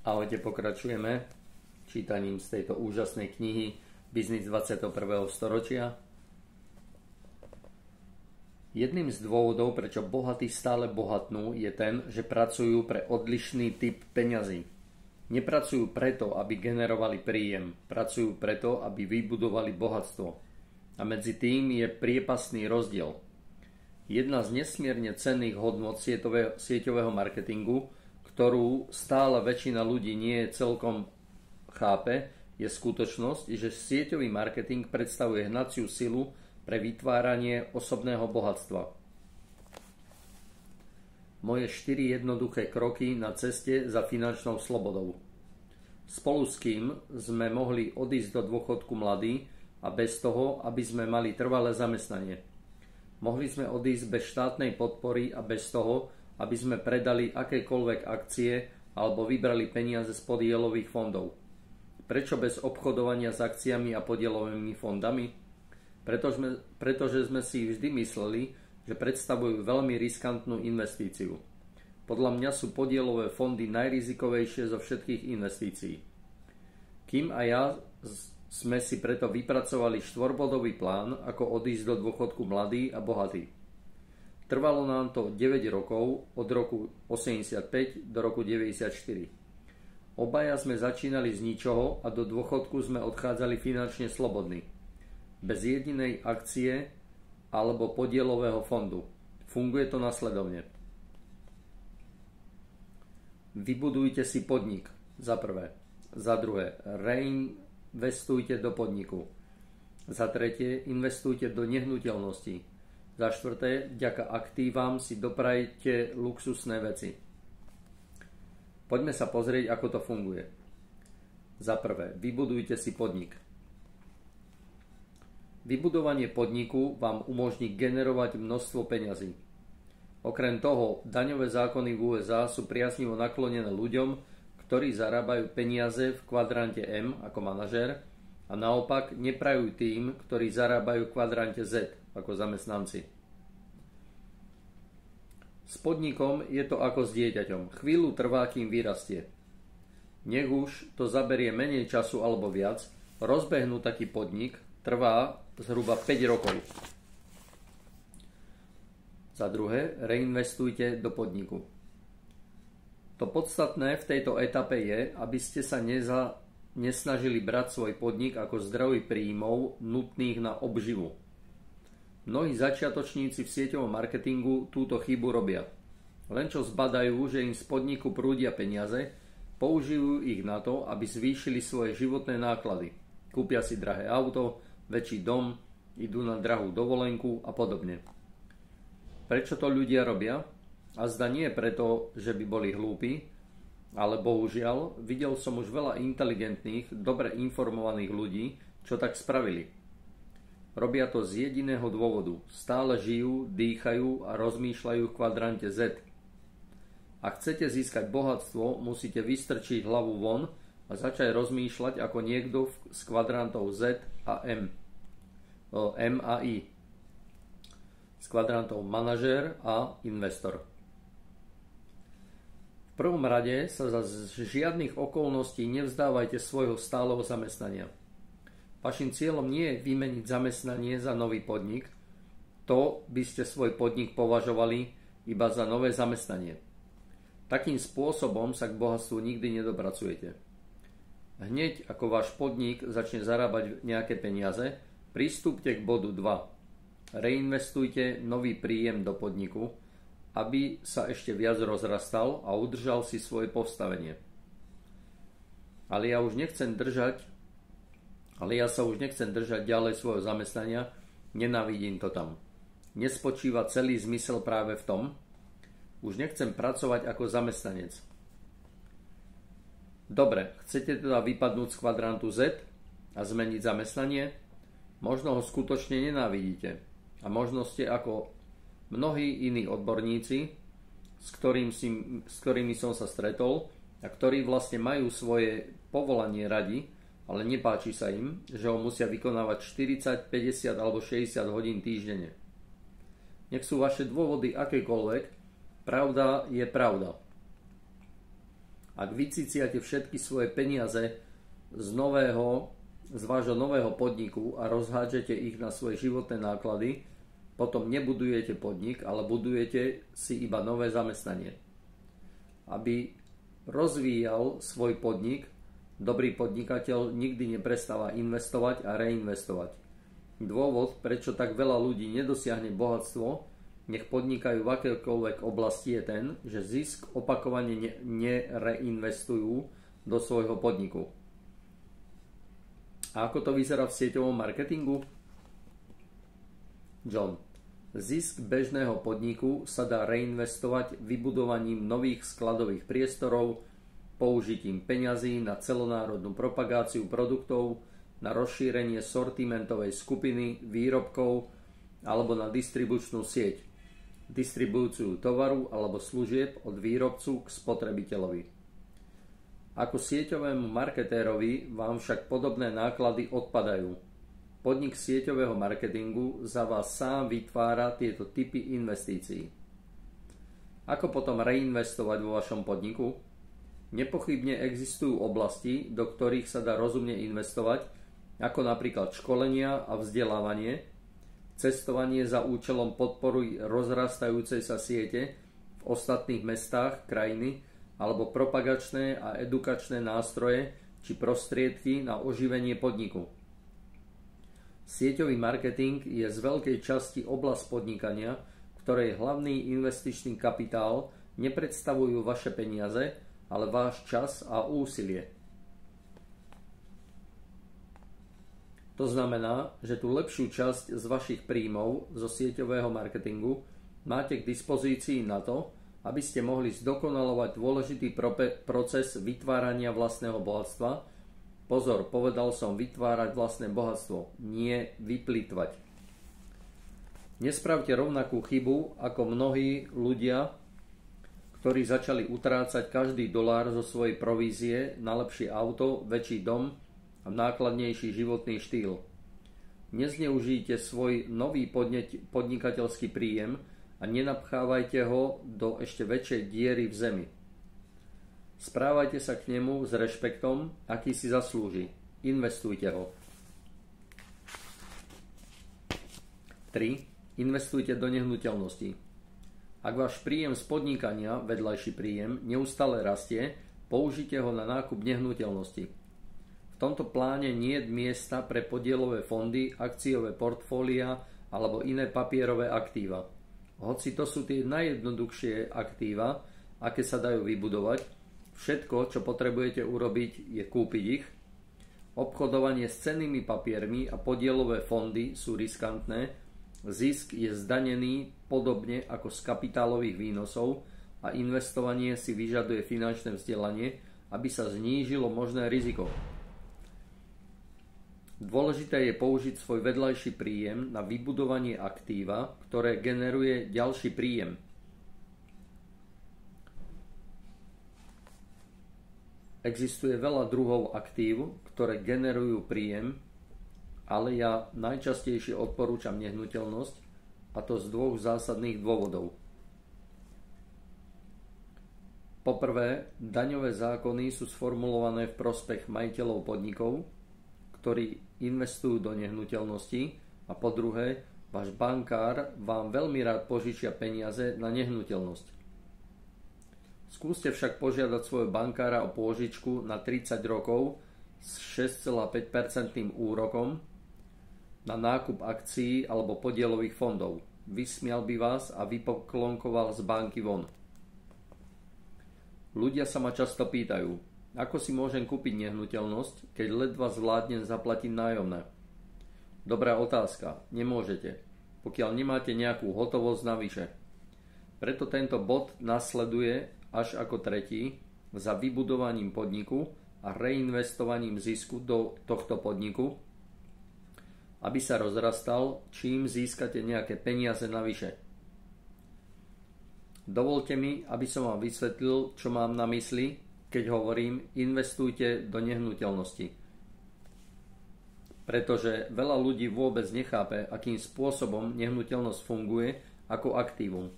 Ahojte, pokračujeme čítaním z tejto úžasnej knihy Biznis 21. storočia. Jedným z dôvodov, prečo bohatí stále bohatnú, je ten, že pracujú pre odlišný typ peňazí. Nepracujú preto, aby generovali príjem, pracujú preto, aby vybudovali bohatstvo. A medzi tým je priepastný rozdiel. Jedna z nesmierne cenných hodnôt sieťového marketingu, ktorú stále väčšina ľudí nie celkom chápe, je skutočnosť, že sieťový marketing predstavuje hnaciu silu pre vytváranie osobného bohatstva. Moje 4 jednoduché kroky na ceste za finančnou slobodou. Spolu s kým sme mohli odísť do dôchodku mladí a bez toho, aby sme mali trvalé zamestnanie. Mohli sme odísť bez štátnej podpory a bez toho, aby sme predali akékoľvek akcie alebo vybrali peniaze z podielových fondov. Prečo bez obchodovania s akciami a podielovými fondami? Pretože sme si vždy mysleli, že predstavujú veľmi riskantnú investíciu. Podľa mňa sú podielové fondy najrizikovejšie zo všetkých investícií. Kim a ja sme si preto vypracovali 4-bodový plán, ako odísť do dôchodku mladý a bohatý. Trvalo nám to 9 rokov, od roku 85 do roku 94. Obaja sme začínali z ničoho a do dôchodku sme odchádzali finančne slobodní. Bez jedinej akcie alebo podielového fondu. Funguje to nasledovne. Vybudujte si podnik, za prvé. Za druhé, reinvestujte do podniku. Za tretie, investujte do nehnuteľností. Za štvrté, vďaka aktívam si doprajte luxusné veci. Poďme sa pozrieť, ako to funguje. Za prvé, vybudujte si podnik. Vybudovanie podniku vám umožní generovať množstvo peňazí. Okrem toho, daňové zákony v USA sú priaznivo naklonené ľuďom, ktorí zarábajú peniaze v kvadrante M ako manažér a naopak neprajú tým, ktorí zarábajú v kvadrante Z ako zamestnanci. S podnikom je to ako s dieťaťom. Chvíľu trvá, kým vyrastie. Nech už to zaberie menej času alebo viac, rozbehnúť taký podnik trvá zhruba 5 rokov. Za druhé, reinvestujte do podniku. To podstatné v tejto etape je, aby ste sa nesnažili brať svoj podnik ako zdroj príjmov nutných na obživu. Mnohí začiatočníci v sieťovom marketingu túto chybu robia. Len čo zbadajú, že im z podniku prúdia peniaze, použijú ich na to, aby zvýšili svoje životné náklady. Kúpia si drahé auto, väčší dom, idú na drahú dovolenku a podobne. Prečo to ľudia robia? A zda nie preto, že by boli hlúpi, ale bohužiaľ videl som už veľa inteligentných, dobre informovaných ľudí, čo tak spravili. Robia to z jediného dôvodu. Stále žijú, dýchajú a rozmýšľajú v kvadrante Z. Ak chcete získať bohatstvo, musíte vystrčiť hlavu von a začať rozmýšľať ako niekto z kvadrantov Z a M. M a I. Z kvadrantov manažér a investor. V prvom rade sa za žiadnych okolností nevzdávajte svojho stáleho zamestnania. Vaším cieľom nie je vymeniť zamestnanie za nový podnik, to by ste svoj podnik považovali iba za nové zamestnanie. Takým spôsobom sa k bohatstvu nikdy nedopracujete. Hneď ako váš podnik začne zarábať nejaké peniaze, pristúpte k bodu 2. Reinvestujte nový príjem do podniku, aby sa ešte viac rozrastal a udržal si svoje postavenie. Ale ja sa už nechcem držať ďalej svojho zamestnania, nenávidím to tam. Nespočíva celý zmysel práve v tom, už nechcem pracovať ako zamestnanec. Dobre, chcete teda vypadnúť z kvadrantu Z a zmeniť zamestnanie? Možno ho skutočne nenávidíte a možno ste ako mnohí iní odborníci, s ktorými som sa stretol a ktorí vlastne majú svoje povolanie radi, ale nepáči sa im, že ho musia vykonávať 40, 50 alebo 60 hodín týždenne. Nech sú vaše dôvody akékoľvek, pravda je pravda. Ak vyciciate všetky svoje peniaze z vášho nového podniku a rozhádžete ich na svoje životné náklady, potom nebudujete podnik, ale budujete si iba nové zamestnanie. Aby rozvíjal svoj podnik, dobrý podnikateľ nikdy neprestáva investovať a reinvestovať. Dôvod, prečo tak veľa ľudí nedosiahne bohatstvo, nech podnikajú v akékoľvek oblasti, je ten, že zisk opakovane nereinvestujú do svojho podniku. A ako to vyzerá v sieťovom marketingu? John. Zisk bežného podniku sa dá reinvestovať vybudovaním nových skladových priestorov, použitím peňazí na celonárodnú propagáciu produktov, na rozšírenie sortimentovej skupiny výrobkov alebo na distribučnú sieť, distribúciu tovaru alebo služieb od výrobcu k spotrebiteľovi. Ako sieťovému marketérovi vám však podobné náklady odpadajú. Podnik sieťového marketingu za vás sám vytvára tieto typy investícií. Ako potom reinvestovať vo vašom podniku? Nepochybne existujú oblasti, do ktorých sa dá rozumne investovať, ako napríklad školenia a vzdelávanie, cestovanie za účelom podpory rozrastajúcej sa siete v ostatných mestách krajiny alebo propagačné a edukačné nástroje či prostriedky na oživenie podniku. Sieťový marketing je z veľkej časti oblasť podnikania, ktorej hlavný investičný kapitál nepredstavujú vaše peniaze, ale váš čas a úsilie. To znamená, že tú lepšiu časť z vašich príjmov zo sieťového marketingu máte k dispozícii na to, aby ste mohli zdokonalovať dôležitý proces vytvárania vlastného bohatstva. Pozor, povedal som vytvárať vlastné bohatstvo, nie vyplýtvať. Nespravte rovnakú chybu ako mnohí ľudia, ktorí začali utrácať každý dolár zo svojej provízie na lepšie auto, väčší dom a nákladnejší životný štýl. Nezneužijte svoj nový podnikateľský príjem a nenapchávajte ho do ešte väčšej diery v zemi. Správajte sa k nemu s rešpektom, aký si zaslúži. Investujte ho. 3. Investujte do nehnuteľností. Ak váš príjem z podnikania, vedľajší príjem, neustále rastie, použite ho na nákup nehnuteľnosti. V tomto pláne nie je miesta pre podielové fondy, akciové portfólia alebo iné papierové aktíva. Hoci to sú tie najjednoduchšie aktíva, aké sa dajú vybudovať, všetko, čo potrebujete urobiť, je kúpiť ich. Obchodovanie s cennými papiermi a podielové fondy sú riskantné, zisk je zdanený podobne ako z kapitálových výnosov a investovanie si vyžaduje finančné vzdelanie, aby sa znížilo možné riziko. Dôležité je použiť svoj vedľajší príjem na vybudovanie aktíva, ktoré generuje ďalší príjem. Existuje veľa druhov aktív, ktoré generujú príjem, ale ja najčastejšie odporúčam nehnuteľnosť, a to z dvoch zásadných dôvodov. Poprvé, daňové zákony sú sformulované v prospech majiteľov podnikov, ktorí investujú do nehnuteľností, a po druhé, váš bankár vám veľmi rád požičia peniaze na nehnuteľnosť. Skúste však požiadať svojho bankára o pôžičku na 30 rokov s 6,5% úrokom na nákup akcií alebo podielových fondov. Vysmial by vás a vypoklonkoval z banky von. Ľudia sa ma často pýtajú, ako si môžem kúpiť nehnuteľnosť, keď ledva zvládnem zaplatiť nájomné? Dobrá otázka, nemôžete, pokiaľ nemáte nejakú hotovosť navyše. Preto tento bod nasleduje až ako tretí za vybudovaním podniku a reinvestovaním zisku do tohto podniku, aby sa rozrastal, čím získate nejaké peniaze navyše. Dovolte mi, aby som vám vysvetlil, čo mám na mysli, keď hovorím investujte do nehnuteľnosti. Pretože veľa ľudí vôbec nechápe, akým spôsobom nehnuteľnosť funguje ako aktívum.